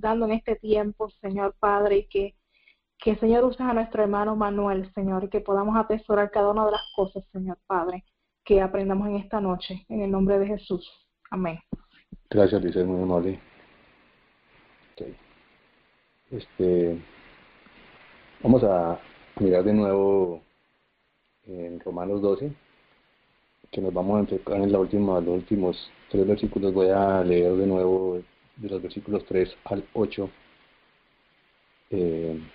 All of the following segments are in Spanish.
dando en este tiempo, Señor Padre, y que Señor uses a nuestro hermano Manuel, Señor, y que podamos atesorar cada una de las cosas, Señor Padre, que aprendamos en esta noche, en el nombre de Jesús. Amén. Gracias, Liz, muy amable. Okay. Vamos a mirar de nuevo en Romanos 12, que nos vamos a enfocar en los últimos 3 versículos. Voy a leer de nuevo de los versículos 3 al 8. En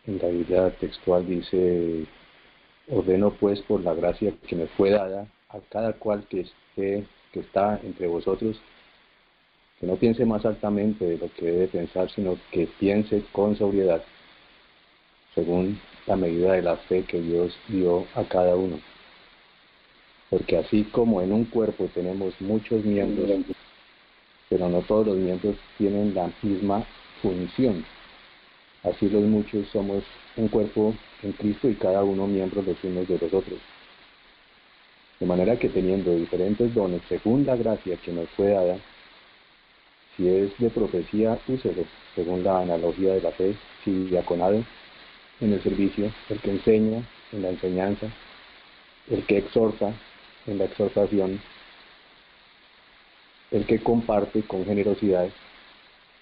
la Biblia textual dice: ordeno pues por la gracia que me fue dada a cada cual que está entre vosotros, que no piense más altamente de lo que debe pensar, sino que piense con sobriedad, según la medida de la fe que Dios dio a cada uno. Porque así como en un cuerpo tenemos muchos miembros, pero no todos los miembros tienen la misma función, así los muchos somos un cuerpo en Cristo y cada uno miembros los unos de los otros. De manera que teniendo diferentes dones según la gracia que nos fue dada, si es de profecía, úselo según la analogía de la fe, si diaconado, en el servicio, el que enseña, en la enseñanza, el que exhorta, en la exhortación, el que comparte con generosidad,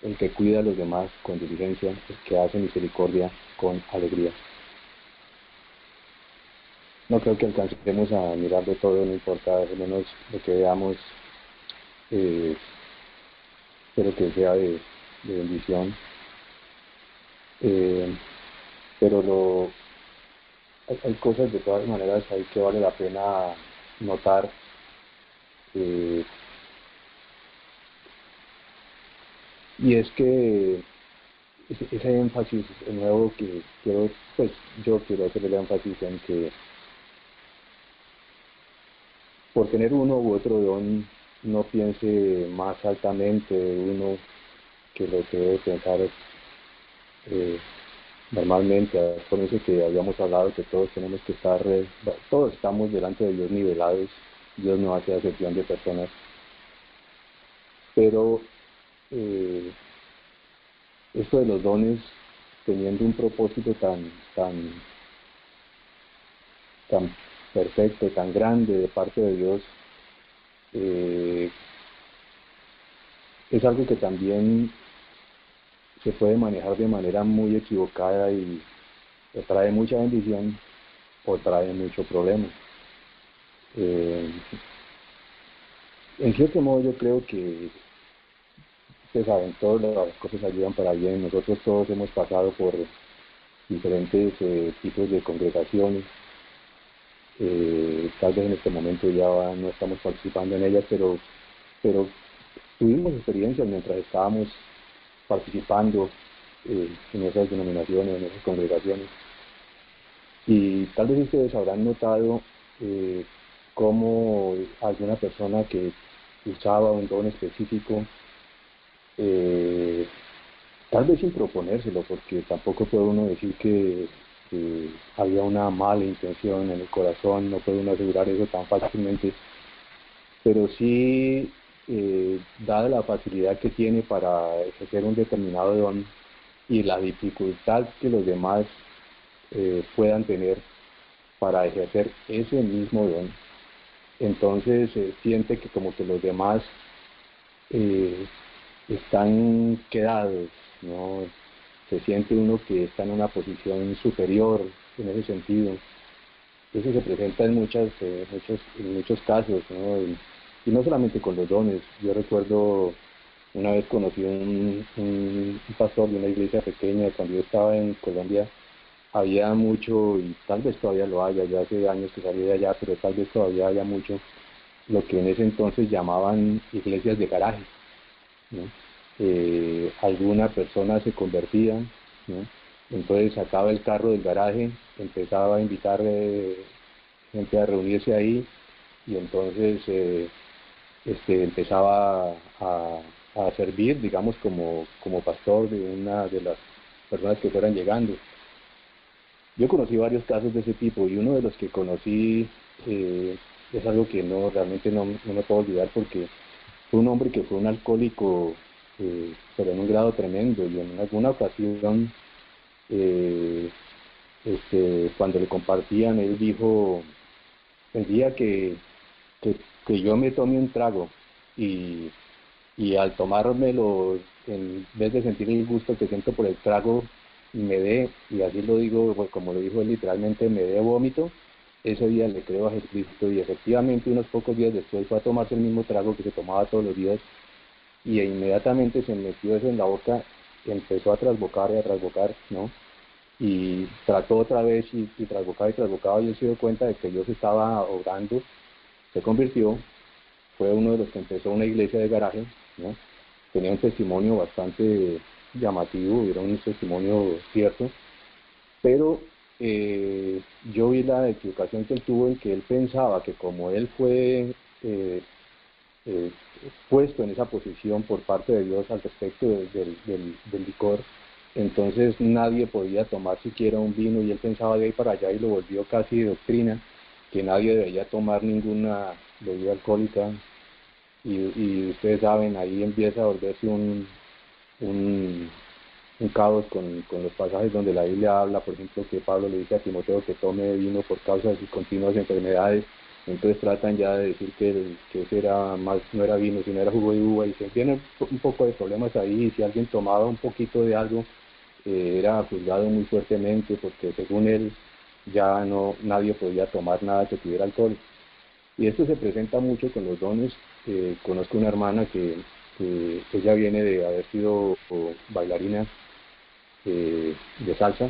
el que cuida a los demás con diligencia, el que hace misericordia con alegría. No creo que alcancemos a mirar de todo, no importa, al menos lo que veamos, espero que sea de bendición. Pero hay cosas de todas maneras ahí que vale la pena notar. Y es que ese énfasis nuevo que yo quiero hacer el énfasis en que por tener uno u otro don no piense más altamente uno que lo que debe pensar normalmente. Acuérdense que habíamos hablado que todos tenemos que estar, todos estamos delante de Dios nivelados. Dios no hace acepción de personas, pero esto de los dones, teniendo un propósito tan perfecto, tan grande de parte de Dios, es algo que también se puede manejar de manera muy equivocada y trae mucha bendición o trae mucho problema. En cierto modo yo creo que ustedes saben, todas las cosas ayudan para bien. Nosotros todos hemos pasado por diferentes tipos de congregaciones. Tal vez en este momento ya no estamos participando en ellas, pero tuvimos experiencias mientras estábamos participando en esas denominaciones, en esas congregaciones. Y tal vez ustedes habrán notado cómo alguna persona que usaba un don específico, tal vez sin proponérselo, porque tampoco puede uno decir que había una mala intención en el corazón, no puede uno asegurar eso tan fácilmente, pero sí, dada la facilidad que tiene para ejercer un determinado don y la dificultad que los demás puedan tener para ejercer ese mismo don, entonces siente que como que los demás están quedados, ¿no? Se siente uno que está en una posición superior en ese sentido. Eso se presenta en muchos casos, ¿no? Y no solamente con los dones. Yo recuerdo una vez conocí un pastor de una iglesia pequeña. Cuando yo estaba en Colombia había mucho, y tal vez todavía lo haya, ya hace años que salí de allá, pero tal vez todavía haya mucho, lo que en ese entonces llamaban iglesias de garaje, ¿no? Alguna persona se convertía, ¿no? Entonces sacaba el carro del garaje, empezaba a invitar gente a reunirse ahí, y entonces empezaba a servir, digamos, como pastor de una de las personas que fueran llegando. Yo conocí varios casos de ese tipo, y uno de los que conocí es algo que realmente no me puedo olvidar, porque fue un hombre que fue un alcohólico pero en un grado tremendo. Y en alguna ocasión, cuando le compartían, él dijo, el día que yo me tome un trago y, y al tomármelo, en vez de sentir el gusto que siento por el trago, me dé, y así lo digo, pues como lo dijo él literalmente, me dé vómito, ese día le creo a Jesucristo. Y efectivamente unos pocos días después fue a tomarse el mismo trago que se tomaba todos los días, y inmediatamente se metió eso en la boca, empezó a trasbocar, ¿no? Y trató otra vez y trasbocaba, y él se dio cuenta de que Dios estaba obrando, se convirtió, fue uno de los que empezó una iglesia de garaje, ¿no? Tenía un testimonio bastante llamativo, era un testimonio cierto, pero yo vi la equivocación que él tuvo, en que él pensaba que como él fue eh, eh, puesto en esa posición por parte de Dios al respecto del licor, entonces nadie podía tomar siquiera un vino, y él pensaba de ahí para allá y lo volvió casi doctrina, que nadie debería tomar ninguna bebida alcohólica. Y ustedes saben, ahí empieza a volverse un, un caos con los pasajes donde la Biblia habla, por ejemplo, que Pablo le dice a Timoteo que tome vino por causa de sus continuas enfermedades. Entonces tratan ya de decir que ese era más, no era vino, sino era jugo de uva, y se tiene un poco de problemas ahí. Y si alguien tomaba un poquito de algo, era juzgado muy fuertemente, porque según él ya no, nadie podía tomar nada que tuviera alcohol. Y esto se presenta mucho con los dones. Conozco una hermana que ella viene de haber sido bailarina de salsa.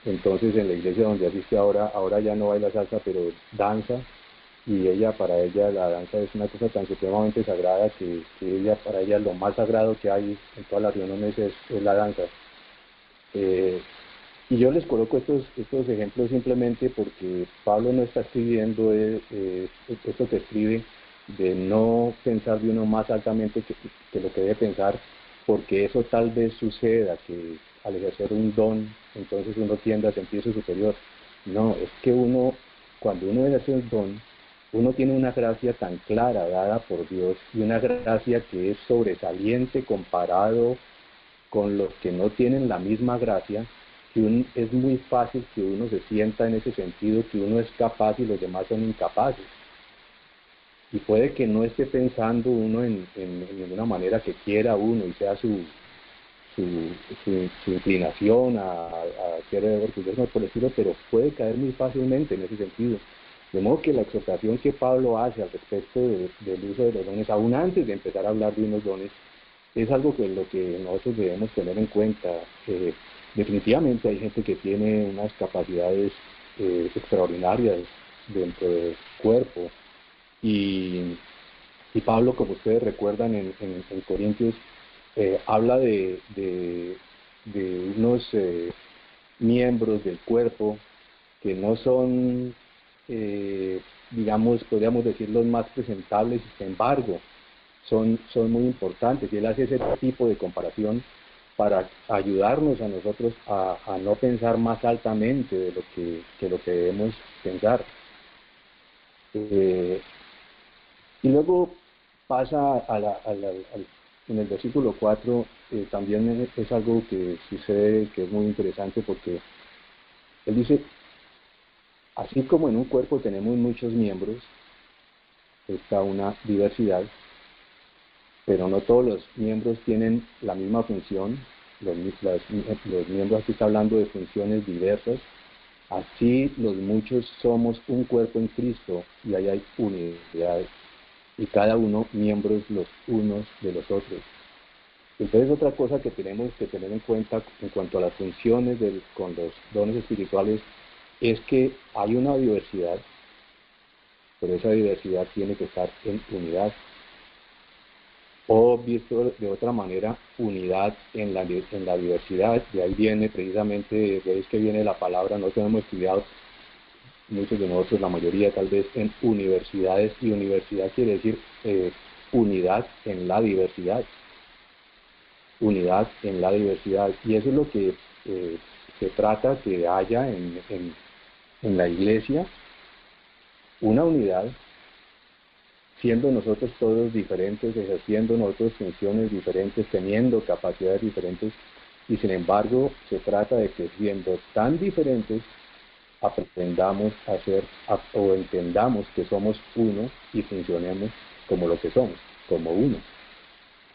Entonces en la iglesia donde asiste ahora ya no baila salsa, pero danza. Y para ella la danza es una cosa tan supremamente sagrada, que para ella lo más sagrado que hay en todas las reuniones es la danza. Eh, y yo les coloco estos ejemplos simplemente porque Pablo no está escribiendo esto que escribe, de no pensar de uno más altamente que lo que debe pensar, porque eso tal vez suceda, que al ejercer un don, entonces uno tiende a sentirse superior. No, es que cuando uno ejerce un don, uno tiene una gracia tan clara dada por Dios, y una gracia que es sobresaliente comparado con los que no tienen la misma gracia, que es muy fácil que uno se sienta en ese sentido, que uno es capaz y los demás son incapaces. Y puede que no esté pensando uno en ninguna manera que quiera uno y sea su inclinación a querer orgulloso por el estilo, pero puede caer muy fácilmente en ese sentido. De modo que la exhortación que Pablo hace al respecto del uso de los dones, aún antes de empezar a hablar de unos dones, es algo que lo que nosotros debemos tener en cuenta. Definitivamente hay gente que tiene unas capacidades extraordinarias dentro del cuerpo, y, y Pablo, como ustedes recuerdan en Corintios, habla de unos miembros del cuerpo que no son, digamos, podríamos decir, los más presentables, y sin embargo son muy importantes. Y él hace ese tipo de comparación para ayudarnos a nosotros a no pensar más altamente de lo que debemos pensar. Eh, y luego pasa en el versículo 4, también es algo que sucede, que es muy interesante, porque él dice, así como en un cuerpo tenemos muchos miembros, está una diversidad, pero no todos los miembros tienen la misma función. Los miembros, aquí está hablando de funciones diversas. Así los muchos somos un cuerpo en Cristo, y ahí hay unidad, y cada uno miembros los unos de los otros. Entonces, otra cosa que tenemos que tener en cuenta en cuanto a las funciones con los dones espirituales es que hay una diversidad, pero esa diversidad tiene que estar en unidad. O visto de otra manera, unidad en la diversidad. De ahí viene precisamente, veis que viene la palabra, no tenemos estudiado muchos de nosotros, la mayoría tal vez, en universidades, y universidad quiere decir unidad en la diversidad. Unidad en la diversidad. Y eso es lo que se trata que haya en la iglesia, una unidad siendo nosotros todos diferentes, ejerciendo nosotros funciones diferentes, teniendo capacidades diferentes, y sin embargo se trata de que siendo tan diferentes, aprendamos a ser o entendamos que somos uno y funcionemos como lo que somos, como uno.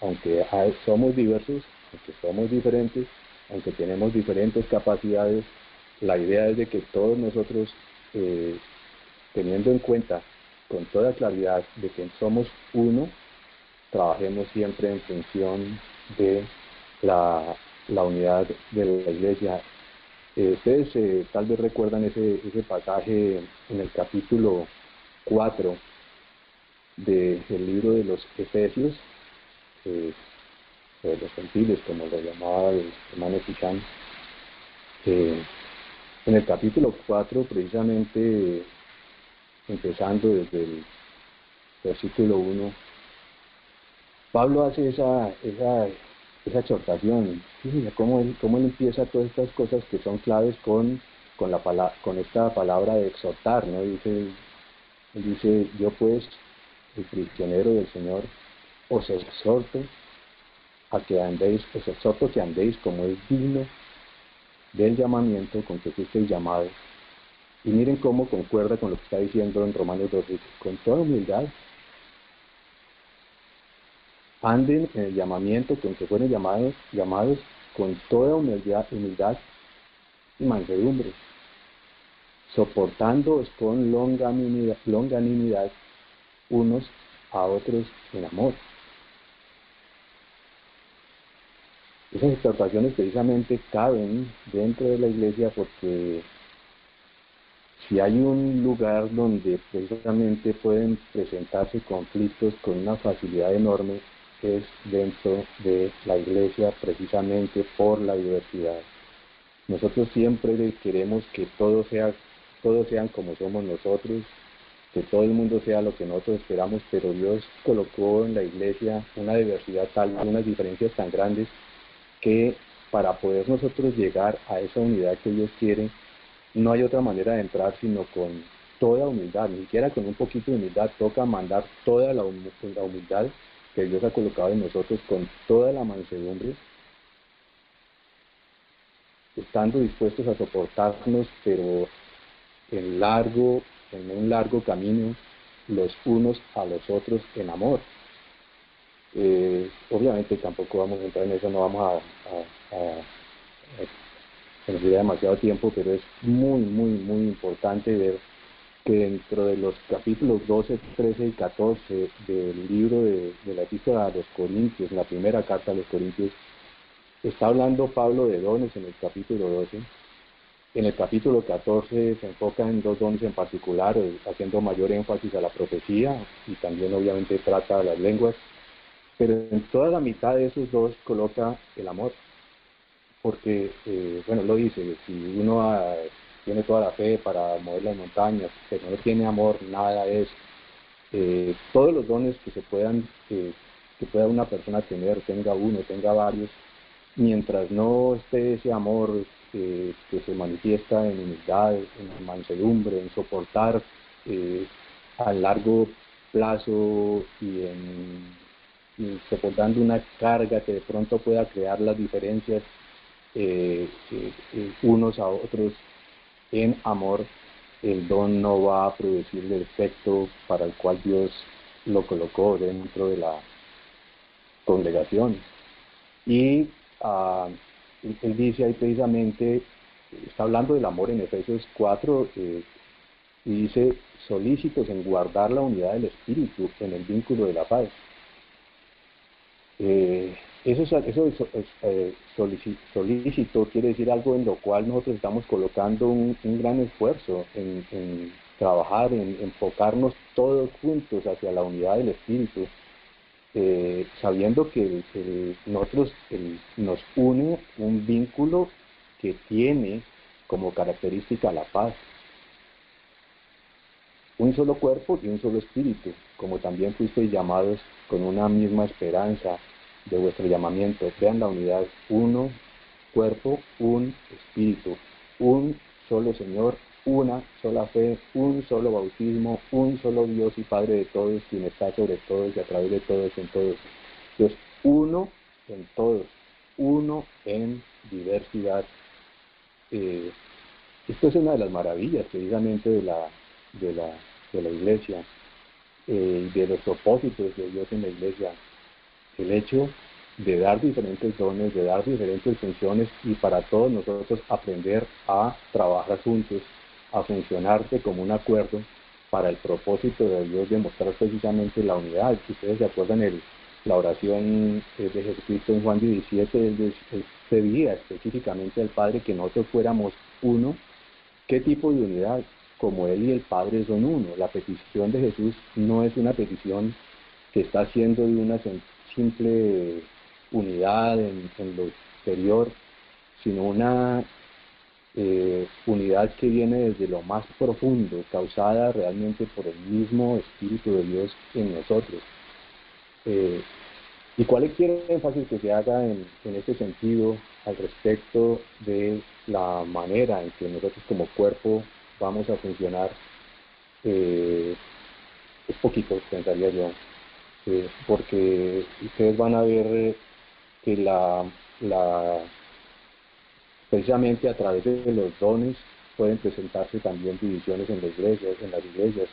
Aunque somos diversos, aunque somos diferentes, aunque tenemos diferentes capacidades, la idea es de que todos nosotros, teniendo en cuenta con toda claridad de que somos uno, trabajemos siempre en función de la unidad de la iglesia. Ustedes tal vez recuerdan ese pasaje en el capítulo 4 del libro de los Efesios, de los gentiles, como lo llamaba el hermano Pichán. En el capítulo 4, precisamente empezando desde el versículo 1, Pablo hace esa exhortación. Fíjense cómo él empieza todas estas cosas que son claves con esta palabra de exhortar, ¿no? Dice, yo pues, el prisionero del Señor, os exhorto que andéis como es digno del llamamiento con que fuisteis llamados. Y miren cómo concuerda con lo que está diciendo en Romanos 12, con toda humildad. Anden en el llamamiento con que fueron llamados con toda humildad y mansedumbre, soportándoos con longanimidad unos a otros en amor. Esas exhortaciones precisamente caben dentro de la iglesia porque si hay un lugar donde precisamente pueden presentarse conflictos con una facilidad enorme, es dentro de la iglesia, precisamente por la diversidad. Nosotros siempre queremos que todos sean como somos nosotros, que todo el mundo sea lo que nosotros esperamos, pero Dios colocó en la iglesia una diversidad tal, unas diferencias tan grandes, que para poder nosotros llegar a esa unidad que Dios quiere, no hay otra manera de entrar sino con toda humildad, ni siquiera con un poquito de humildad, toca mandar toda la humildad que Dios ha colocado en nosotros, con toda la mansedumbre, estando dispuestos a soportarnos, pero en un largo camino, los unos a los otros en amor. Obviamente tampoco vamos a entrar en eso, no vamos se nos irá demasiado tiempo, pero es muy, muy, muy importante ver que dentro de los capítulos 12, 13 y 14 del libro de la epístola a los Corintios, la primera carta a los Corintios, está hablando Pablo de dones en el capítulo 12. En el capítulo 14 se enfoca en dos dones en particular, haciendo mayor énfasis a la profecía y también obviamente trata las lenguas, pero en toda la mitad de esos dos coloca el amor. Porque, lo dice, si uno tiene toda la fe para mover las montañas, pero no tiene amor, nada es. Todos los dones que pueda una persona tener, tenga uno, tenga varios, mientras no esté ese amor que se manifiesta en humildad, en mansedumbre, en soportar a largo plazo y soportando una carga que de pronto pueda crear las diferencias unos a otros en amor, el don no va a producir el efecto para el cual Dios lo colocó dentro de la congregación. Y él dice ahí precisamente, está hablando del amor en Efesios 4, y dice, solícitos en guardar la unidad del Espíritu en el vínculo de la paz. Solícito quiere decir algo en lo cual nosotros estamos colocando un gran esfuerzo en trabajar, en enfocarnos todos juntos hacia la unidad del Espíritu, sabiendo que nosotros nos une un vínculo que tiene como característica la paz. Un solo cuerpo y un solo espíritu, como también fuisteis llamados con una misma esperanza de vuestro llamamiento. Vean la unidad: uno cuerpo, un espíritu, un solo Señor, una sola fe, un solo bautismo, un solo Dios y Padre de todos, quien está sobre todos y a través de todos en todos. Dios uno en todos, uno en diversidad. Esto es una de las maravillas precisamente de la iglesia, de los propósitos de Dios en la iglesia. El hecho de dar diferentes dones, de dar diferentes funciones y para todos nosotros aprender a trabajar juntos, a funcionar de común acuerdo para el propósito de Dios de mostrar precisamente la unidad. Si ustedes se acuerdan la oración de Jesucristo en Juan 17, él pedía específicamente al Padre que nosotros fuéramos uno. ¿Qué tipo de unidad? Como Él y el Padre son uno. La petición de Jesús no es una petición que está haciendo de una simple unidad en lo exterior, sino una unidad que viene desde lo más profundo, causada realmente por el mismo Espíritu de Dios en nosotros. ¿Y cualquier énfasis que se haga en este sentido al respecto de la manera en que nosotros como cuerpo vamos a funcionar? Es poquito, pensaría yo, porque ustedes van a ver que precisamente a través de los dones pueden presentarse también divisiones en las iglesias.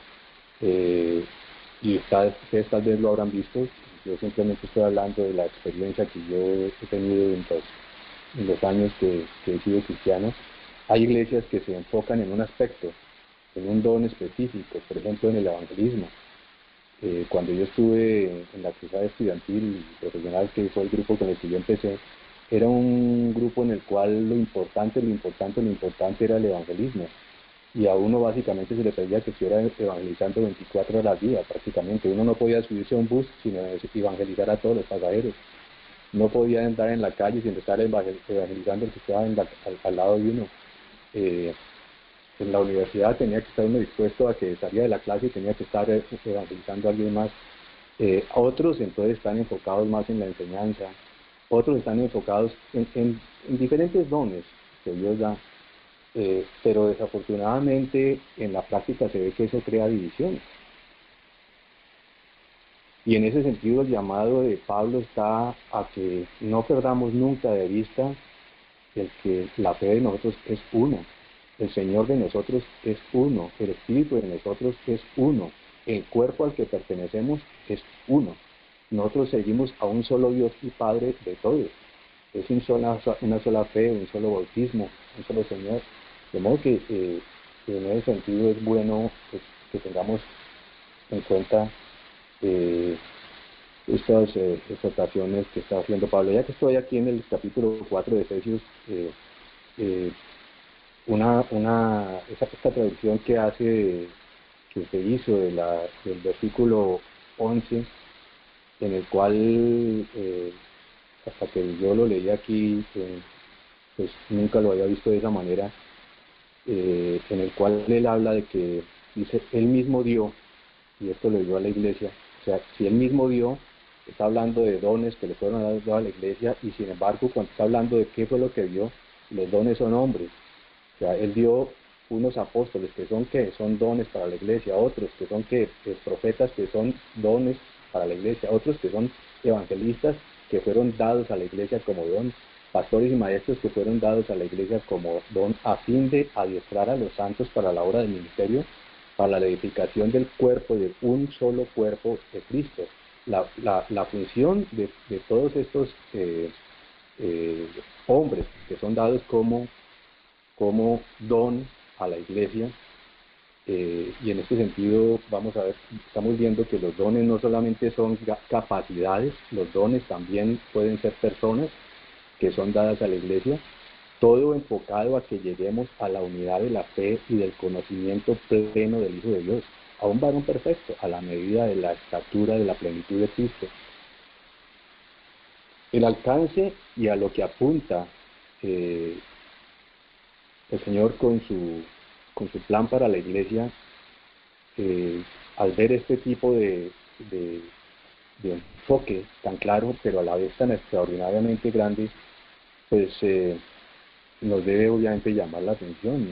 Y ustedes tal vez lo habrán visto. Yo simplemente estoy hablando de la experiencia que yo he tenido en los años que he sido cristiano. Hay iglesias que se enfocan en un aspecto, en un don específico, por ejemplo en el evangelismo. Cuando yo estuve en la cruzada estudiantil y profesional, que fue el grupo con el que yo empecé, era un grupo en el cual lo importante era el evangelismo. Y a uno básicamente se le pedía que estuviera evangelizando 24 horas al día, prácticamente. Uno no podía subirse a un bus sin evangelizar a todos los pasajeros. No podía andar en la calle sin estar evangelizando al que estaba al lado de uno. En la universidad tenía que estar uno dispuesto a que salía de la clase y tenía que estar evangelizando a alguien más. Otros entonces están enfocados más en la enseñanza. Otros están enfocados en diferentes dones que Dios da. Pero desafortunadamente en la práctica se ve que eso crea divisiones. Y en ese sentido el llamado de Pablo está a que no perdamos nunca de vista el que la fe de nosotros es uno, el Señor de nosotros es uno, el Espíritu de nosotros es uno, el cuerpo al que pertenecemos es uno. Nosotros seguimos a un solo Dios y Padre de todos. Es una sola fe, un solo bautismo, un solo Señor. De modo que en ese sentido es bueno que tengamos en cuenta estas exhortaciones que está haciendo Pablo. Ya que estoy aquí en el capítulo 4 de Efesios, esta traducción que se hizo del versículo 11, en el cual hasta que yo lo leí aquí, pues nunca lo había visto de esa manera, en el cual él habla de que, dice, él mismo dio, y esto lo dio a la iglesia, o sea, si él mismo dio, está hablando de dones que le fueron dados a la iglesia, y sin embargo, cuando está hablando de qué fue lo que dio, los dones son hombres. O sea, él dio unos apóstoles que son dones para la iglesia, otros que son profetas que son dones para la iglesia, otros que son evangelistas que fueron dados a la iglesia como don, pastores y maestros que fueron dados a la iglesia como don a fin de adiestrar a los santos para la obra del ministerio, para la edificación del cuerpo, de un solo cuerpo de Cristo. La función de todos estos hombres que son dados como don a la iglesia, y en este sentido estamos viendo que los dones no solamente son capacidades, los dones también pueden ser personas que son dadas a la iglesia, todo enfocado a que lleguemos a la unidad de la fe y del conocimiento pleno del Hijo de Dios, a un varón perfecto, a la medida de la estatura de la plenitud de Cristo. El alcance y a lo que apunta el Señor con su plan para la iglesia, al ver este tipo de enfoque tan claro, pero a la vez tan extraordinariamente grande, pues nos debe obviamente llamar la atención.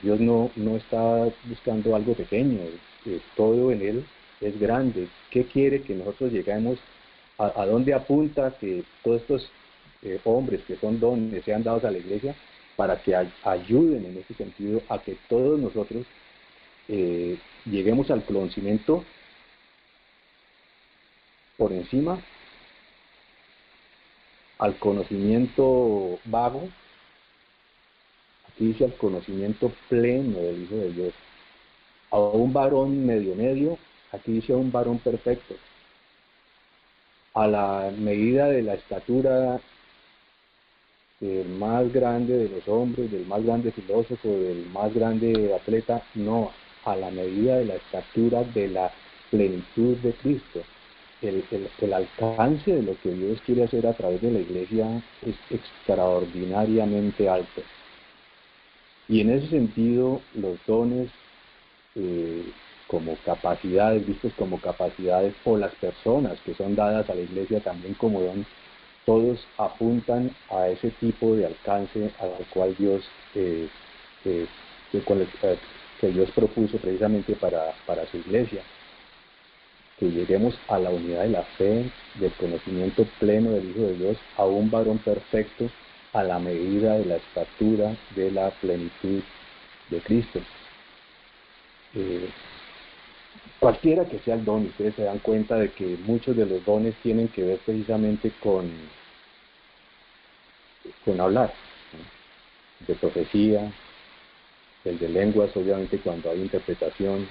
Dios no está buscando algo pequeño, todo en Él es grande. ¿Qué quiere que nosotros lleguemos? ¿A dónde apunta que todos estos hombres que son dones sean dados a la iglesia? Para que ayuden en ese sentido a que todos nosotros lleguemos al conocimiento por encima, al conocimiento vago. Aquí dice al conocimiento pleno del Hijo de Dios. A un varón medio, aquí dice a un varón perfecto. A la medida de la estatura del más grande de los hombres, del más grande filósofo, del más grande atleta, no, a la medida de la estatura de la plenitud de Cristo. El alcance de lo que Dios quiere hacer a través de la iglesia es extraordinariamente alto. Y en ese sentido, los dones como capacidades, vistos como capacidades, o las personas que son dadas a la iglesia también como don, todos apuntan a ese tipo de alcance al cual Dios que Dios propuso precisamente para su iglesia, que lleguemos a la unidad de la fe, del conocimiento pleno del Hijo de Dios, a un varón perfecto, a la medida de la estatura de la plenitud de Cristo. Cualquiera que sea el don, ustedes se dan cuenta de que muchos de los dones tienen que ver precisamente con hablar, ¿no? De profecía, el de lenguas, obviamente cuando hay interpretación,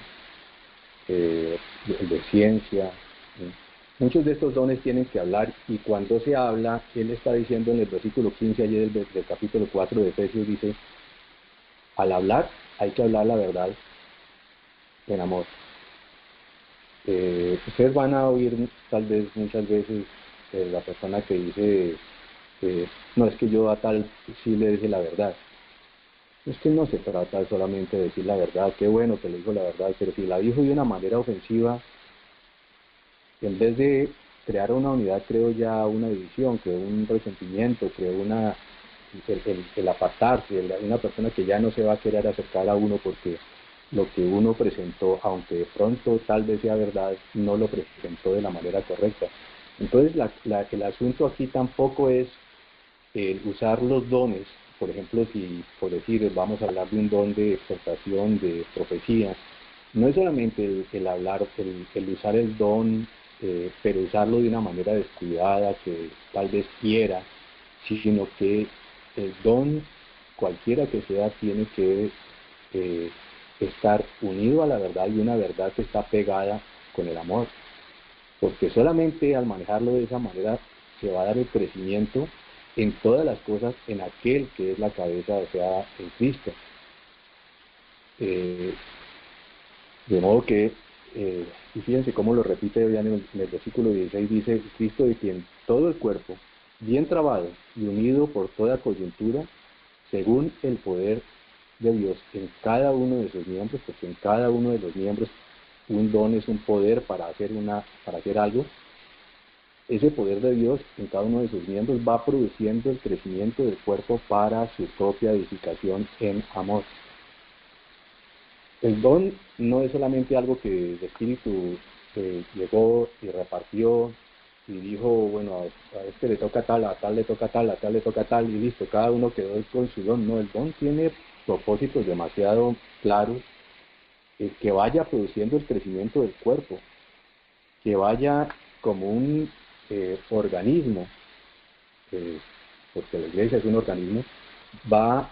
el de ciencia, ¿no? Muchos de estos dones tienen que hablar, y cuando se habla, él está diciendo en el versículo 15 allí del capítulo 4 de Efesios, dice, al hablar hay que hablar la verdad en amor. Ustedes van a oír tal vez muchas veces la persona que dice, no, es que yo a tal sí le dije la verdad. Es que no se trata solamente de decir la verdad, qué bueno que le dijo la verdad, pero si la dijo de una manera ofensiva, en vez de crear una unidad, creo ya una división, creo un resentimiento, creo el apartarse, una persona que ya no se va a querer acercar a uno porque lo que uno presentó, aunque de pronto tal vez sea verdad, no lo presentó de la manera correcta. Entonces el asunto aquí tampoco es el usar los dones. Por ejemplo, si por decir vamos a hablar de un don de exhortación, de profecía, no es solamente el hablar, el usar el don, pero usarlo de una manera descuidada, que tal vez quiera, sino que el don, cualquiera que sea, tiene que estar unido a la verdad, y una verdad que está pegada con el amor. Porque solamente al manejarlo de esa manera se va a dar el crecimiento en todas las cosas en aquel que es la cabeza, o sea, en Cristo. De modo que, y fíjense cómo lo repite ya en el versículo 16, dice, Cristo, de quien todo el cuerpo, bien trabado y unido por toda coyuntura, según el poder de Dios en cada uno de sus miembros, porque en cada uno de los miembros un don es un poder para hacer algo. Ese poder de Dios en cada uno de sus miembros va produciendo el crecimiento del cuerpo para su propia edificación en amor. El don no es solamente algo que el Espíritu llegó y repartió y dijo, bueno, a este le toca tal, a tal le toca tal, a tal le toca tal, y listo, cada uno quedó con su don. No, el don tiene propósitos demasiado claros, que vaya produciendo el crecimiento del cuerpo, que vaya como un organismo, porque la iglesia es un organismo, va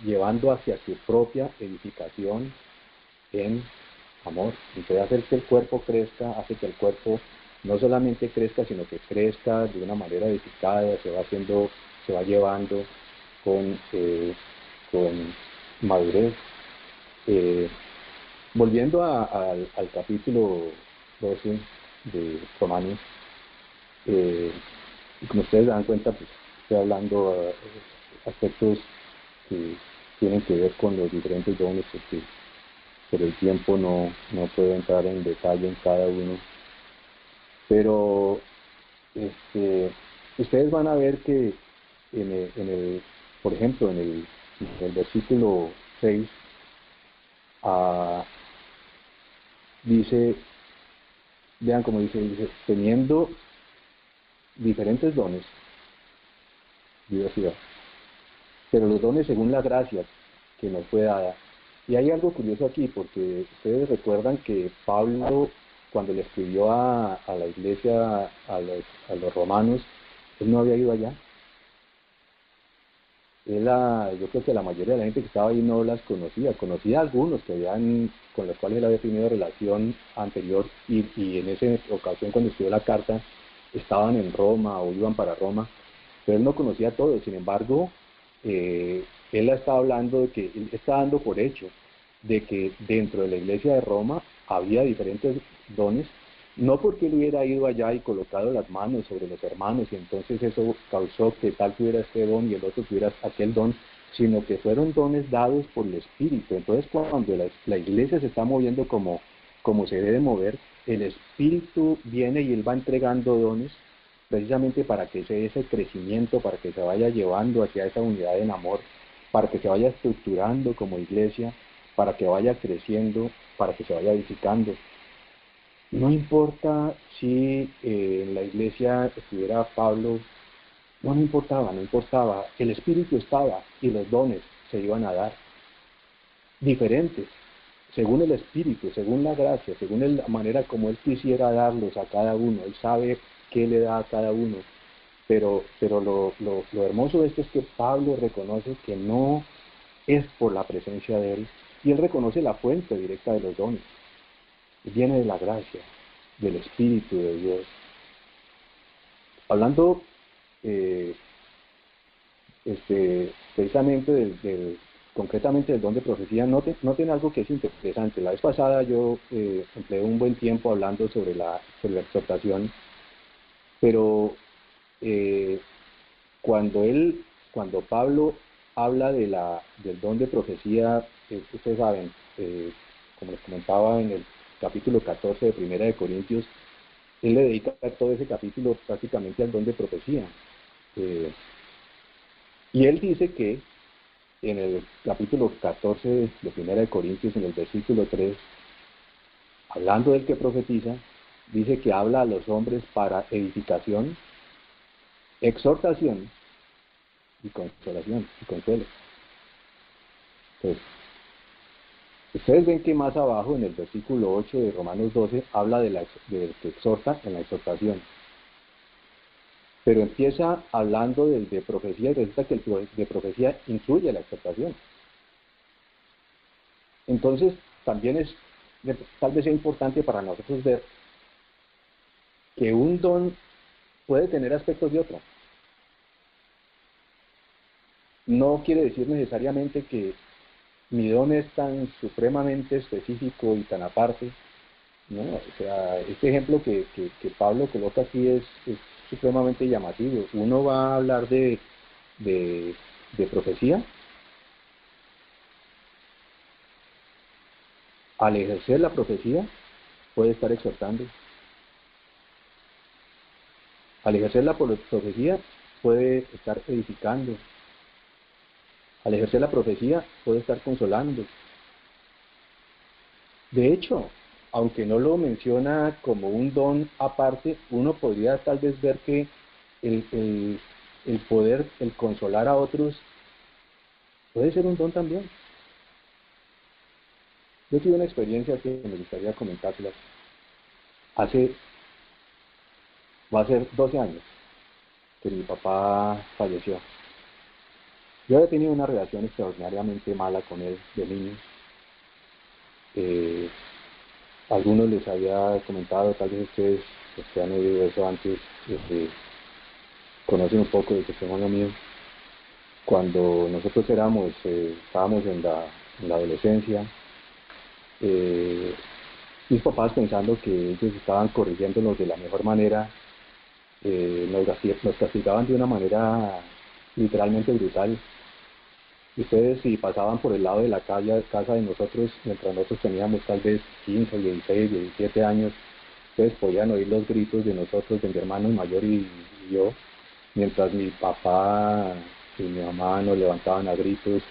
llevando hacia su propia edificación en amor. Entonces hacer que el cuerpo crezca, hace que el cuerpo no solamente crezca, sino que crezca de una manera edificada, se va llevando con madurez. Volviendo al capítulo 12 de Romanos, y como ustedes se dan cuenta, pues estoy hablando aspectos que tienen que ver con los diferentes dones, porque por el tiempo no puedo entrar en detalle en cada uno. Pero ustedes van a ver que en el Por ejemplo, en el versículo 6, dice, vean cómo dice, teniendo diferentes dones, diversidad, pero los dones según la gracia que nos fue dada. Y hay algo curioso aquí, porque ustedes recuerdan que Pablo, cuando le escribió a la iglesia, a los romanos, él no había ido allá. Yo creo que la mayoría de la gente que estaba ahí no las conocía a algunos con los cuales él había tenido relación anterior, y en esa ocasión cuando escribió la carta estaban en Roma o iban para Roma, pero él no conocía a todos. Sin embargo, él estaba hablando de que él está dando por hecho de que dentro de la iglesia de Roma había diferentes dones, no porque él hubiera ido allá y colocado las manos sobre los hermanos y entonces eso causó que tal tuviera este don y el otro tuviera aquel don, sino que fueron dones dados por el Espíritu. Entonces cuando la iglesia se está moviendo como se debe mover, el Espíritu viene y él va entregando dones precisamente para que ese crecimiento, para que se vaya llevando hacia esa unidad en amor, para que se vaya estructurando como iglesia, para que vaya creciendo, para que se vaya edificando. No importa si en la iglesia estuviera Pablo, no importaba, el Espíritu estaba y los dones se iban a dar, diferentes, según el Espíritu, según la gracia, según la manera como Él quisiera darlos a cada uno. Él sabe qué le da a cada uno, pero lo hermoso de esto es que Pablo reconoce que no es por la presencia de Él, y Él reconoce la fuente directa de los dones, viene de la gracia, del Espíritu de Dios. Hablando precisamente concretamente del don de profecía, noten algo que es interesante. La vez pasada yo empleé un buen tiempo hablando sobre la exhortación, pero cuando Pablo habla del don de profecía, ustedes saben, como les comentaba en el capítulo 14 de Primera de Corintios, él le dedica todo ese capítulo prácticamente al don de profecía. Y él dice que en el capítulo 14 de Primera de Corintios, en el versículo 3, hablando del que profetiza, dice que habla a los hombres para edificación, exhortación y consolación y consuelo. Entonces, ustedes ven que más abajo, en el versículo 8 de Romanos 12, habla del que exhorta en la exhortación. Pero empieza hablando del de profecía y resulta que el de profecía incluye la exhortación. Entonces, también tal vez sea importante para nosotros ver que un don puede tener aspectos de otro. No quiere decir necesariamente que mi don es tan supremamente específico y tan aparte, ¿no? O sea, este ejemplo que Pablo coloca aquí es supremamente llamativo. Uno va a hablar de profecía. Al ejercer la profecía puede estar exhortando. Al ejercer la profecía puede estar edificando. Al ejercer la profecía puede estar consolando. De hecho, aunque no lo menciona como un don aparte, uno podría tal vez ver que el poder, el consolar a otros, puede ser un don también. Yo tuve una experiencia que me gustaría comentarla. Va a ser 12 años que mi papá falleció. Yo había tenido una relación extraordinariamente mala con él de niño. Algunos les había comentado, tal vez ustedes que han oído eso antes, conocen un poco del testimonio mío. Cuando nosotros estábamos en la adolescencia, mis papás, pensando que ellos estaban corrigiéndonos de la mejor manera, nos castigaban de una manera literalmente brutal. Ustedes, si pasaban por el lado de la casa de nosotros, mientras nosotros teníamos tal vez 15, 16, 17 años, ustedes podían oír los gritos de nosotros, de mi hermano mayor y yo, mientras mi papá y mi mamá nos levantaban a gritos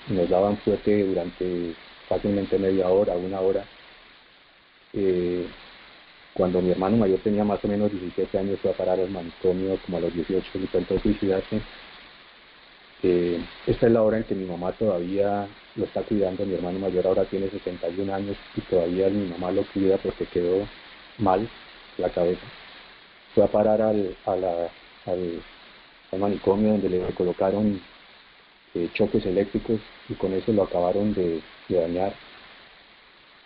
y nos daban fuerte durante fácilmente media hora, una hora. Cuando mi hermano mayor tenía más o menos 17 años, fue a parar al manicomio, como a los 18 intentó suicidarse. Esta es la hora en que mi mamá todavía lo está cuidando. Mi hermano mayor ahora tiene 61 años y todavía mi mamá lo cuida porque quedó mal la cabeza. Fue a parar al manicomio, donde le colocaron choques eléctricos y con eso lo acabaron de dañar.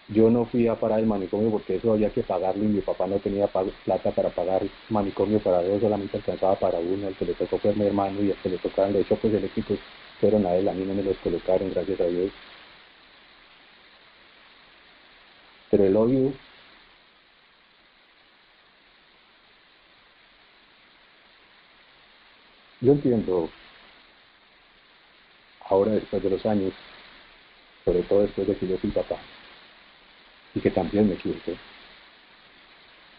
Yo no fui a parar el manicomio porque eso había que pagarlo y mi papá no tenía plata para pagar manicomio para dos, solamente alcanzaba para uno. El que le tocó fue mi hermano y el que le tocaron los choques eléctricos fueron a él. A mí no me los colocaron, gracias a Dios. Pero el odio yo entiendo ahora, después de los años, sobre todo después de que yo fui papá y que también me equivoqué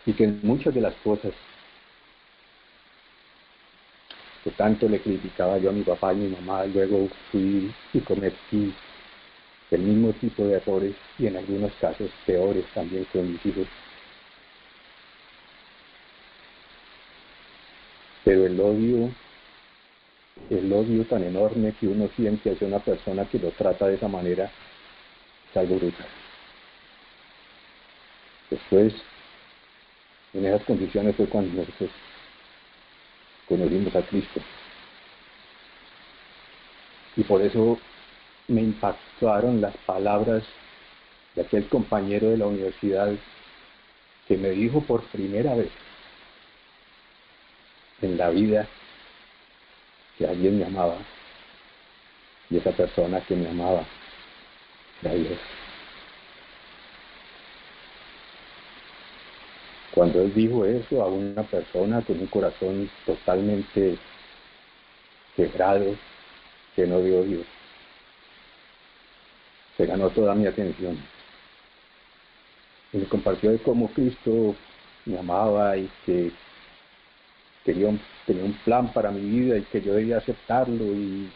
y que en muchas de las cosas que tanto le criticaba yo a mi papá y mi mamá, luego fui y cometí el mismo tipo de errores y en algunos casos peores también con mis hijos. Pero el odio tan enorme que uno siente hacia una persona que lo trata de esa manera es algo brutal. Después, en esas condiciones fue cuando nosotros conocimos a Cristo. Y por eso me impactaron las palabras de aquel compañero de la universidad que me dijo por primera vez en la vida que alguien me amaba, y esa persona que me amaba era Dios. Cuando él dijo eso a una persona con un corazón totalmente quebrado, lleno de odio, se ganó toda mi atención. Y me compartió de cómo Cristo me amaba y que tenía un plan para mi vida y que yo debía aceptarlo. Y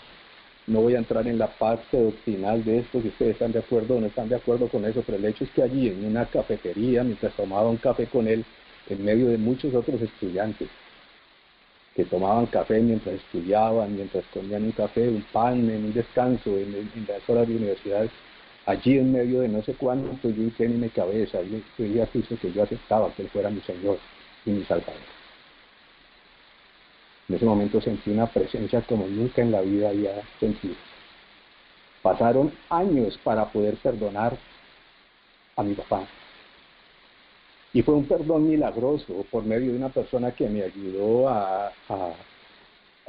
no voy a entrar en la parte doctrinal de esto, si ustedes están de acuerdo o no están de acuerdo con eso, pero el hecho es que allí en una cafetería, mientras tomaba un café con él, en medio de muchos otros estudiantes que tomaban café mientras estudiaban, mientras comían un café, un pan, en un descanso, en las horas de universidad, allí en medio de no sé cuánto, yo hice en mi cabeza, yo dije a Cristo que yo aceptaba que Él fuera mi Señor y mi Salvador. En ese momento sentí una presencia como nunca en la vida había sentido. Pasaron años para poder perdonar a mi papá. Y fue un perdón milagroso por medio de una persona que me ayudó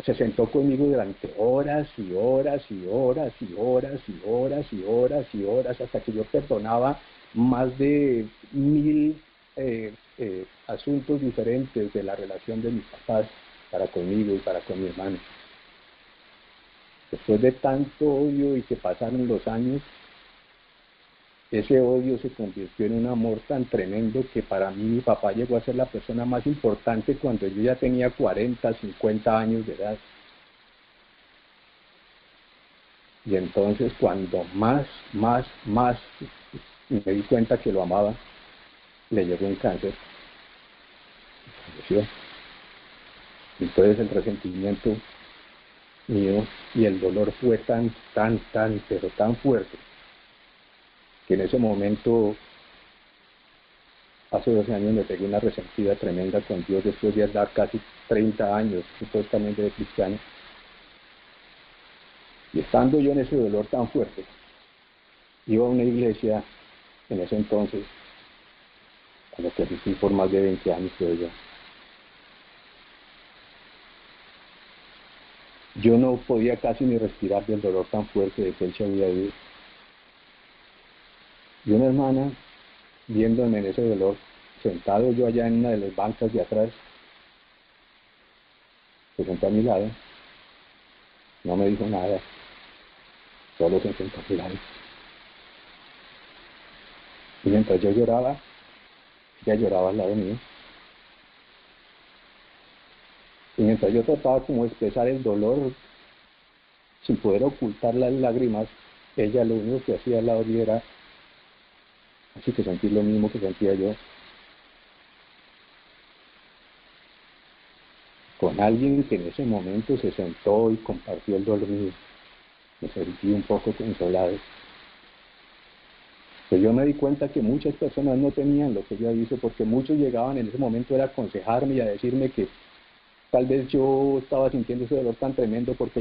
se sentó conmigo durante horas y horas y horas y horas y horas y horas y horas hasta que yo perdonaba más de 1000 asuntos diferentes de la relación de mis papás para conmigo y para con mi hermano. Después de tanto odio y que pasaron los años, ese odio se convirtió en un amor tan tremendo que para mí mi papá llegó a ser la persona más importante cuando yo ya tenía 40, 50 años de edad. Y entonces cuando más me di cuenta que lo amaba, le llegó un cáncer. Falleció. Entonces el resentimiento mío y el dolor fue pero tan fuerte, que en ese momento, hace 12 años, me pegué una resentida tremenda con Dios después de andar casi 30 años supuestamente de cristiano. Y estando yo en ese dolor tan fuerte, iba a una iglesia en ese entonces, a la que asistí por más de 20 años, creo yo. Yo no podía casi ni respirar del dolor tan fuerte de que él se había ido. Y una hermana, viéndome en ese dolor, sentado yo allá en una de las bancas de atrás, se sentó a mi lado, no me dijo nada, solo se sentó a mi lado. Y mientras yo lloraba, ella lloraba al lado mío. Y mientras yo trataba como de expresar el dolor sin poder ocultar las lágrimas, ella lo único que hacía al lado de era así que sentir lo mismo que sentía yo, con alguien que en ese momento se sentó y compartió el dolor mío. Me sentí un poco consolado. Pero yo me di cuenta que muchas personas no tenían lo que ella hizo, porque muchos llegaban en ese momento a aconsejarme y a decirme que tal vez yo estaba sintiendo ese dolor tan tremendo porque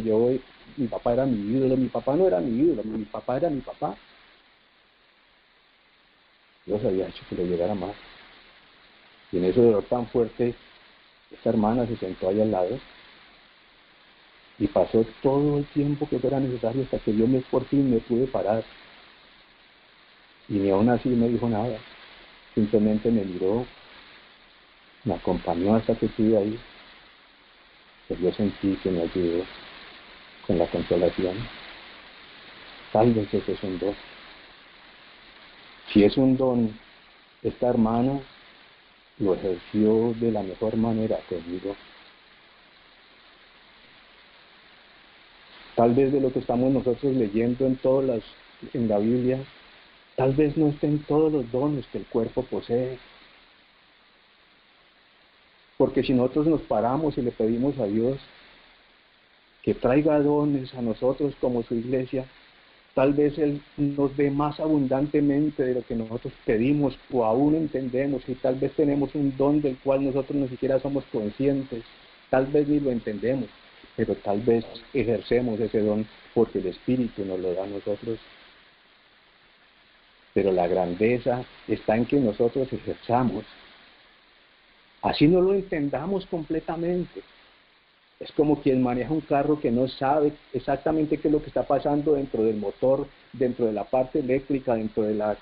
mi papá era mi ídolo. Mi papá no era mi ídolo, mi papá era mi papá. Dios había hecho que lo llegara más. Y en ese dolor tan fuerte, esta hermana se sentó ahí al lado y pasó todo el tiempo que fuera necesario hasta que yo por fin me pude parar. Y ni aún así me dijo nada. Simplemente me miró, me acompañó hasta que estuve ahí. Pues yo sentí que me ayudó con la consolación. Tal vez ese es un don. Si es un don, esta hermana lo ejerció de la mejor manera conmigo. Tal vez de lo que estamos nosotros leyendo en la Biblia, tal vez no estén todos los dones que el cuerpo posee. Porque si nosotros nos paramos y le pedimos a Dios que traiga dones a nosotros como su iglesia, tal vez Él nos dé más abundantemente de lo que nosotros pedimos o aún entendemos, y tal vez tenemos un don del cual nosotros ni siquiera somos conscientes, tal vez ni lo entendemos, pero tal vez ejercemos ese don porque el Espíritu nos lo da a nosotros. Pero la grandeza está en que nosotros ejerzamos. Así no lo entendamos completamente. Es como quien maneja un carro que no sabe exactamente qué es lo que está pasando dentro del motor, dentro de la parte eléctrica, dentro de la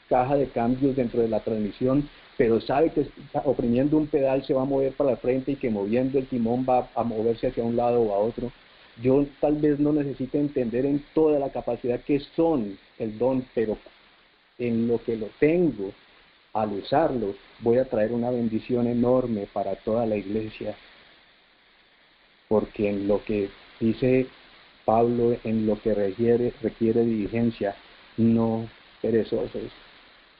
caja de cambios, dentro de la transmisión, pero sabe que oprimiendo un pedal se va a mover para la frente y que moviendo el timón va a moverse hacia un lado o a otro. Yo tal vez no necesite entender en toda la capacidad que son el don, pero en lo que lo tengo, al usarlo, voy a traer una bendición enorme para toda la iglesia. Porque en lo que dice Pablo, en lo que requiere diligencia, no perezosos.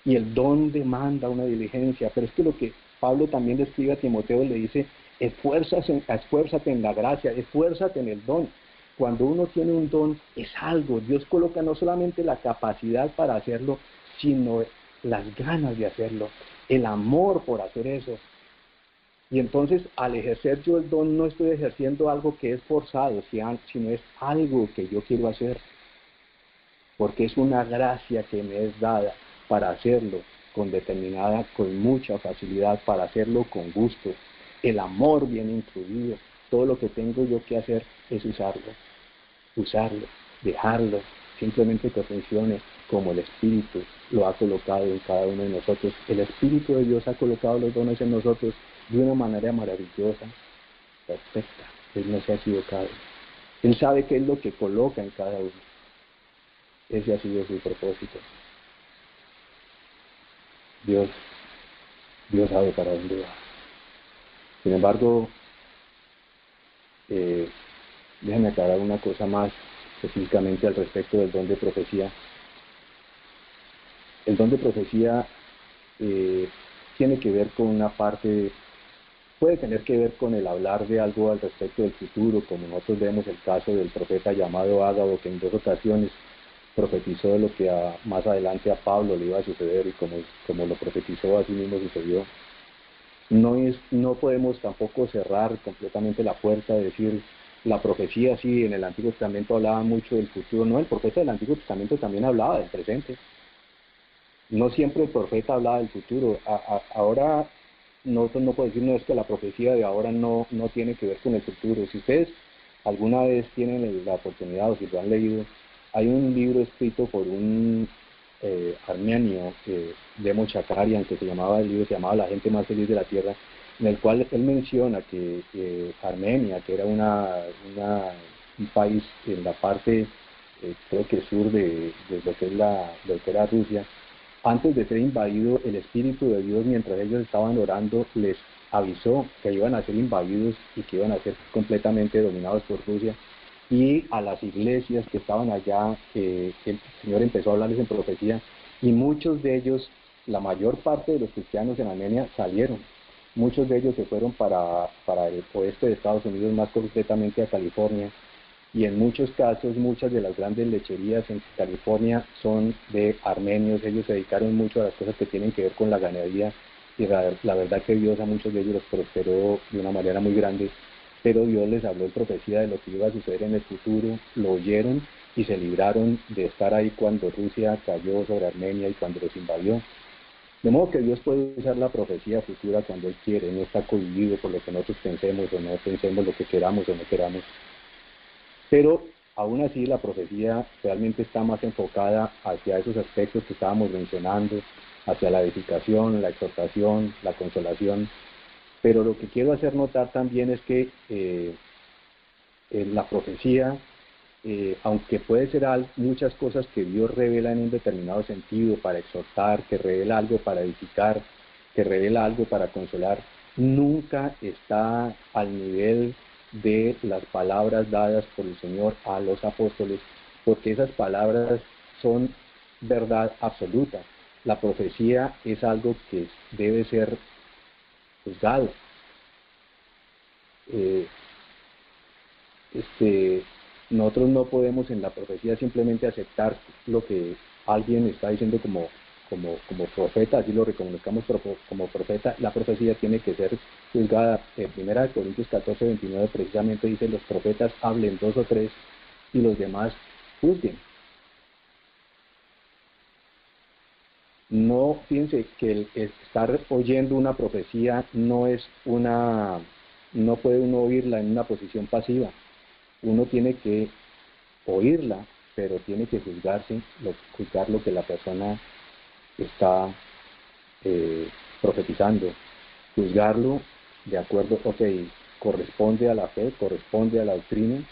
Y el don demanda una diligencia, pero es que lo que Pablo también le escribe a Timoteo, le dice, esfuérzate en la gracia, esfuérzate en el don. Cuando uno tiene un don, es algo, Dios coloca no solamente la capacidad para hacerlo, sino las ganas de hacerlo, el amor por hacer eso. Y entonces, al ejercer yo el don, no estoy ejerciendo algo que es forzado, sino es algo que yo quiero hacer, porque es una gracia que me es dada para hacerlo con mucha facilidad, para hacerlo con gusto. El amor bien incluido. Todo lo que tengo yo que hacer es usarlo, dejarlo, simplemente que funcione como el Espíritu lo ha colocado en cada uno de nosotros. El Espíritu de Dios ha colocado los dones en nosotros de una manera maravillosa, perfecta. Él no se ha equivocado. Él sabe qué es lo que coloca en cada uno. Ese ha sido su propósito. Dios sabe para dónde va. Sin embargo, déjenme aclarar una cosa más específicamente al respecto del don de profecía. El don de profecía tiene que ver con una parte, puede tener que ver con el hablar de algo al respecto del futuro, como nosotros vemos el caso del profeta llamado Ágabo, que en 2 ocasiones profetizó de lo que más adelante a Pablo le iba a suceder, y como lo profetizó, así mismo sucedió. No podemos tampoco cerrar completamente la puerta de decir la profecía. Sí, en el Antiguo Testamento hablaba mucho del futuro. No, el profeta del Antiguo Testamento también hablaba del presente. No siempre el profeta hablaba del futuro. Ahora nosotros no podemos decir, no, es que la profecía de ahora no tiene que ver con el futuro. Si ustedes alguna vez tienen la oportunidad, o si lo han leído, hay un libro escrito por un armenio, Demo Chakarian, que el libro se llamaba La gente más feliz de la tierra, en el cual él menciona que Armenia, que era un país en la parte, creo que sur de lo que era Rusia, antes de ser invadido, el Espíritu de Dios, mientras ellos estaban orando, les avisó que iban a ser invadidos y que iban a ser completamente dominados por Rusia. y a las iglesias que estaban allá, el Señor empezó a hablarles en profecía, y muchos de ellos, la mayor parte de los cristianos en Armenia salieron. Muchos de ellos se fueron para el oeste de Estados Unidos, más concretamente a California, y en muchos casos, muchas de las grandes lecherías en California son de armenios. Ellos se dedicaron mucho a las cosas que tienen que ver con la ganadería, y la verdad que Dios a muchos de ellos los prosperó de una manera muy grande, pero Dios les habló en profecía de lo que iba a suceder en el futuro, lo oyeron y se libraron de estar ahí cuando Rusia cayó sobre Armenia y cuando los invadió. De modo que Dios puede usar la profecía futura cuando Él quiere, no está cohibido por lo que nosotros pensemos o no pensemos, lo que queramos o no queramos. Pero aún así la profecía realmente está más enfocada hacia esos aspectos que estábamos mencionando, hacia la edificación, la exhortación, la consolación. Pero lo que quiero hacer notar también es que la profecía, aunque puede ser muchas cosas que Dios revela en un determinado sentido para exhortar, que revela algo para edificar, que revela algo para consolar, nunca está al nivel de las palabras dadas por el Señor a los apóstoles, porque esas palabras son verdad absoluta. La profecía es algo que debe ser juzgado. Nosotros no podemos en la profecía simplemente aceptar lo que alguien está diciendo como profeta, así lo reconozcamos como profeta. La profecía tiene que ser juzgada. En 1 Corintios 14:29 precisamente dice: los profetas hablen 2 o 3 y los demás juzguen. No piense que el estar oyendo una profecía no puede uno oírla en una posición pasiva. Uno tiene que oírla, pero tiene que juzgar lo que la persona está profetizando, juzgarlo de acuerdo, ok, corresponde a la fe, corresponde a la doctrina,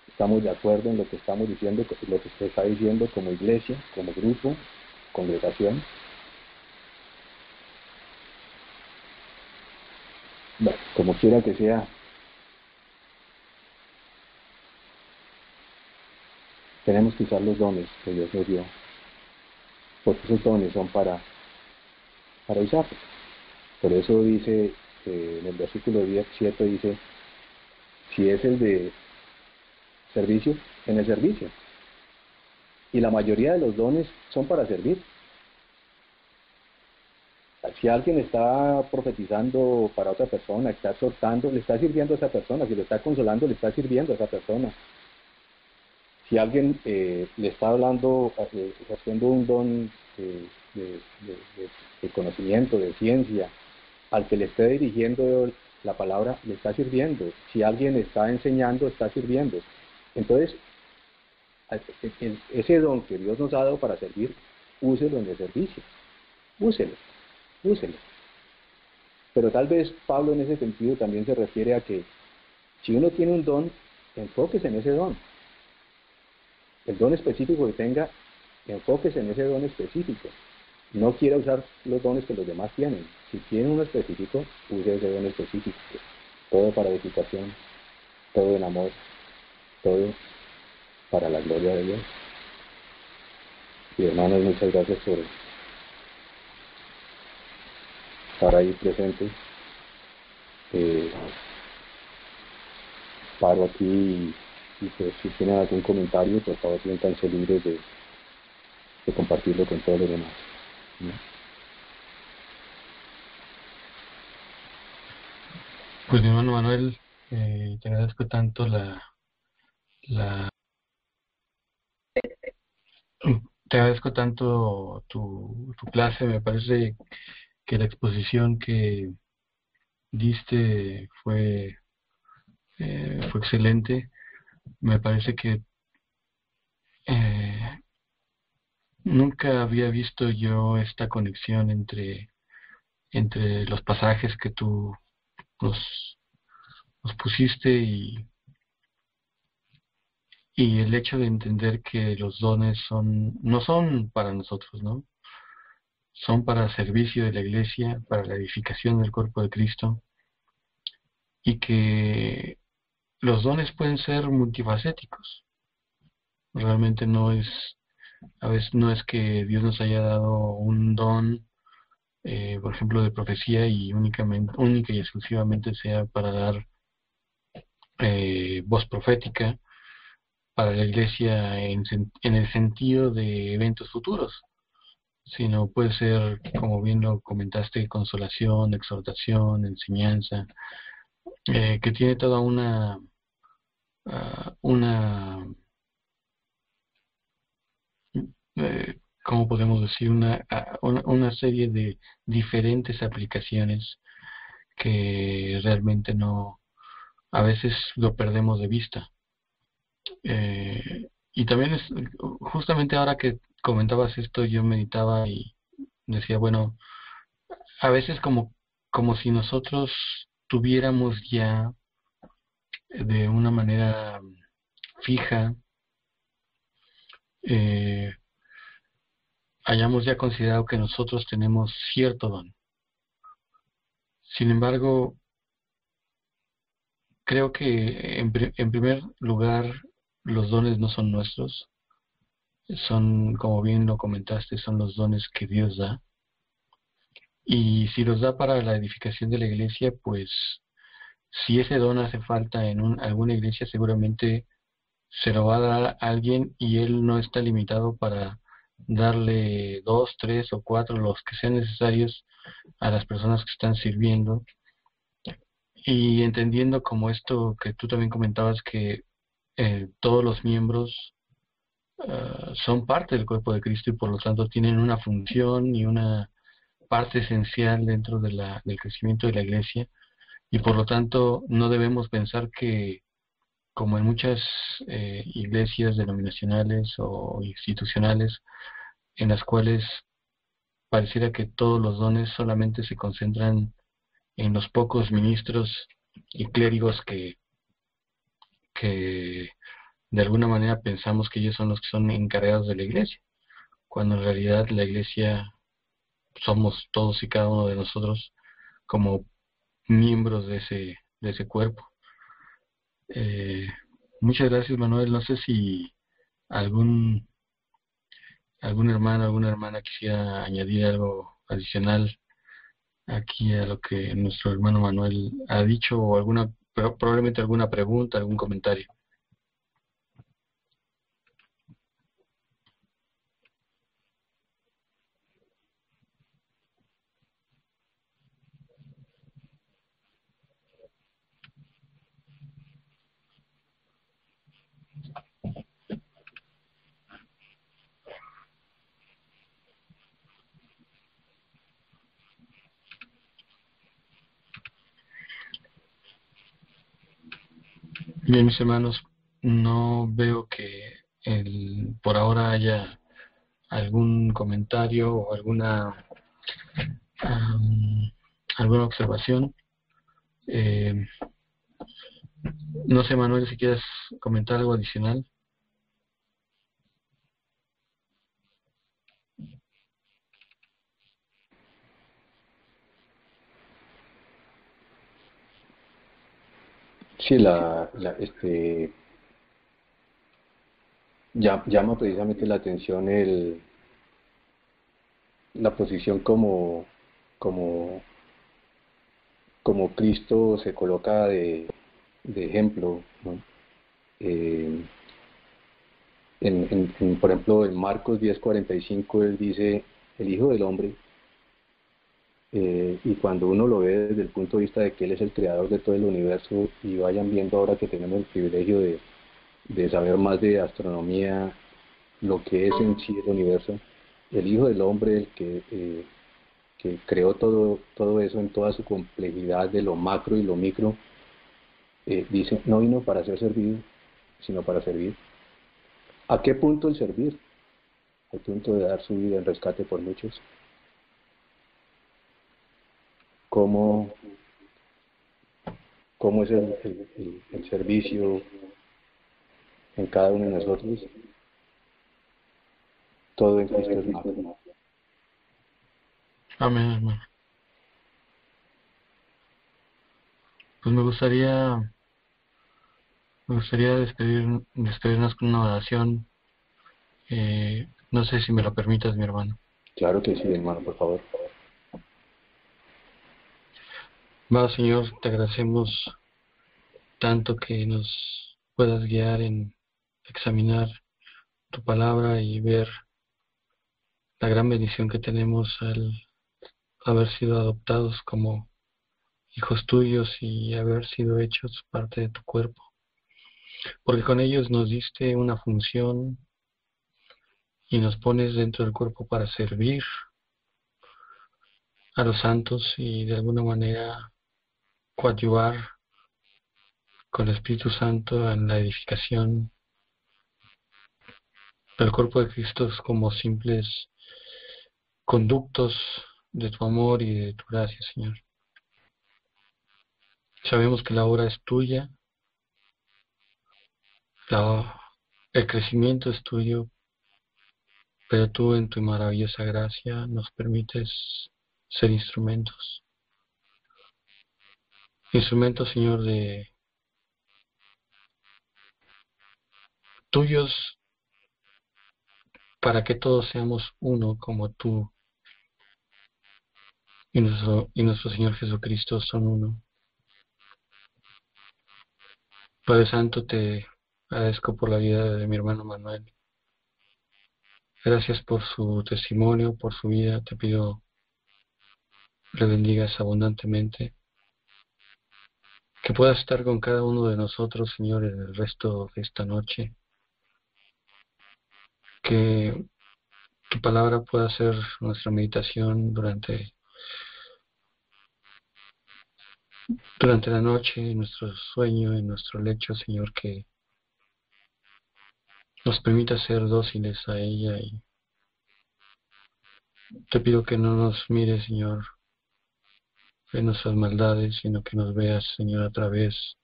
estamos de acuerdo en lo que estamos diciendo, lo que usted está diciendo como iglesia, como grupo, congregación. Bueno, como quiera que sea, tenemos que usar los dones que Dios nos dio, porque esos dones son para usarlos. Por eso dice, en el versículo 7 dice: si es el de servicio, en el servicio. Y la mayoría de los dones son para servir. Si alguien está profetizando para otra persona, está exhortando, le está sirviendo a esa persona. Si le está consolando, le está sirviendo a esa persona. Si alguien le está hablando, haciendo un don de conocimiento, de ciencia, al que le esté dirigiendo la palabra, le está sirviendo. Si alguien está enseñando, está sirviendo. Entonces, ese don que Dios nos ha dado para servir, úselo en el servicio. Úselo. Pero tal vez Pablo en ese sentido también se refiere a que si uno tiene un don, enfóquese en ese don. El don específico que tenga, enfóquese en ese don específico. No quiera usar los dones que los demás tienen. Si tiene uno específico, use ese don específico. Todo para edificación, todo en amor, todo para la gloria de Dios. Y hermanos, muchas gracias por estar ahí presentes. Paro aquí y pues, si tienen algún comentario, por favor siéntanse libres de compartirlo con todos los demás, ¿no? Pues mi hermano Manuel, te agradezco tanto te agradezco tanto tu clase. Me parece que la exposición que diste fue excelente. Me parece que eh, nunca había visto yo esta conexión entre los pasajes que tú nos, nos pusiste y el hecho de entender que los dones no son para nosotros, ¿no? Son para servicio de la iglesia, para la edificación del cuerpo de Cristo, y que los dones pueden ser multifacéticos. Realmente a veces no es que Dios nos haya dado un don, por ejemplo, de profecía y única y exclusivamente sea para dar voz profética para la iglesia en el sentido de eventos futuros, sino puede ser, como bien lo comentaste, consolación, exhortación, enseñanza, que tiene toda una ¿cómo podemos decir? Una serie de diferentes aplicaciones que realmente no, a veces lo perdemos de vista. Y también justamente ahora que comentabas esto, yo meditaba y decía, bueno, a veces como si nosotros tuviéramos ya de una manera fija, eh, hayamos ya considerado que nosotros tenemos cierto don. Sin embargo, creo que en primer lugar los dones no son nuestros, son, como bien lo comentaste, son los dones que Dios da. Y si los da para la edificación de la iglesia, pues si ese don hace falta en alguna iglesia, seguramente se lo va a dar a alguien y él no está limitado para darle dos, tres o cuatro, los que sean necesarios a las personas que están sirviendo. Y entendiendo como esto que tú también comentabas, que todos los miembros son parte del cuerpo de Cristo y por lo tanto tienen una función y una parte esencial dentro del crecimiento de la iglesia, y por lo tanto no debemos pensar que, como en muchas iglesias denominacionales o institucionales, en las cuales pareciera que todos los dones solamente se concentran en los pocos ministros y clérigos que de alguna manera pensamos que ellos son los que son encargados de la iglesia, cuando en realidad la iglesia somos todos y cada uno de nosotros como miembros de ese cuerpo. Eh, Muchas gracias, Manuel. No sé si algún algún hermano, alguna hermana quisiera añadir algo adicional aquí a lo que nuestro hermano Manuel ha dicho, o probablemente alguna pregunta, algún comentario. Bien, mis hermanos, no veo que por ahora haya algún comentario o am, alguna observación. Eh, no sé, Manuel, si quieres comentar algo adicional. Sí, llama precisamente la atención la posición como, como Cristo se coloca de ejemplo, ¿no? Eh, por ejemplo, en Marcos 10:45 él dice, el Hijo del Hombre, y cuando uno lo ve desde el punto de vista de que Él es el creador de todo el universo, y vayan viendo ahora que tenemos el privilegio de saber más de astronomía, lo que es en sí el universo, el Hijo del Hombre, que creó todo eso en toda su complejidad de lo macro y lo micro, dice, no vino para ser servido, sino para servir. ¿A qué punto el servir? Al punto de dar su vida en rescate por muchos. ¿Cómo, cómo es el servicio en cada uno de nosotros? Todo en Cristo es más. Amén, hermano. Pues me gustaría Me gustaría despedirnos con una oración. No sé si me lo permitas, mi hermano. Claro que sí, hermano, por favor. Va, Señor, te agradecemos tanto que nos puedas guiar en examinar tu palabra y ver la gran bendición que tenemos al haber sido adoptados como hijos tuyos y haber sido hechos parte de tu cuerpo. Porque con ellos nos diste una función y nos pones dentro del cuerpo para servir a los santos y de alguna manera coadyuvar con el Espíritu Santo en la edificación del cuerpo de Cristo como simples conductos de tu amor y de tu gracia, Señor. Sabemos que la obra es tuya, el crecimiento es tuyo, pero tú en tu maravillosa gracia nos permites ser instrumentos. Instrumentos, Señor, de tuyos para que todos seamos uno como tú y nuestro Señor Jesucristo son uno. Padre Santo, te agradezco por la vida de mi hermano Manuel. Gracias por su testimonio, por su vida. Te pido le bendigas abundantemente. Que puedas estar con cada uno de nosotros, Señor, en el resto de esta noche. Que tu palabra pueda ser nuestra meditación durante la noche, en nuestro sueño, en nuestro lecho, Señor, que nos permita ser dóciles a ella. Y te pido que no nos mires, Señor, en nuestras maldades, sino que nos veas, Señor, a través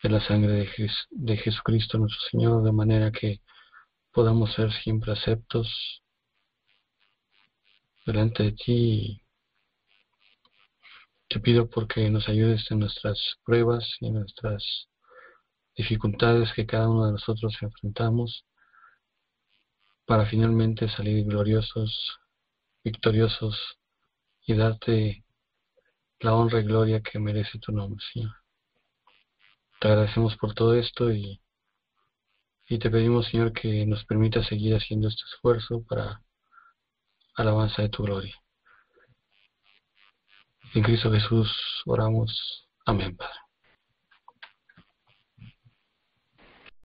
de la sangre de Jesucristo nuestro Señor, de manera que podamos ser siempre aceptos delante de ti. Te pido porque nos ayudes en nuestras pruebas y en nuestras dificultades que cada uno de nosotros enfrentamos, para finalmente salir gloriosos, victoriosos y darte la honra y gloria que merece tu nombre, Señor. Te agradecemos por todo esto y te pedimos, Señor, que nos permita seguir haciendo este esfuerzo para alabanza de tu gloria. En Cristo Jesús oramos. Amén, Padre.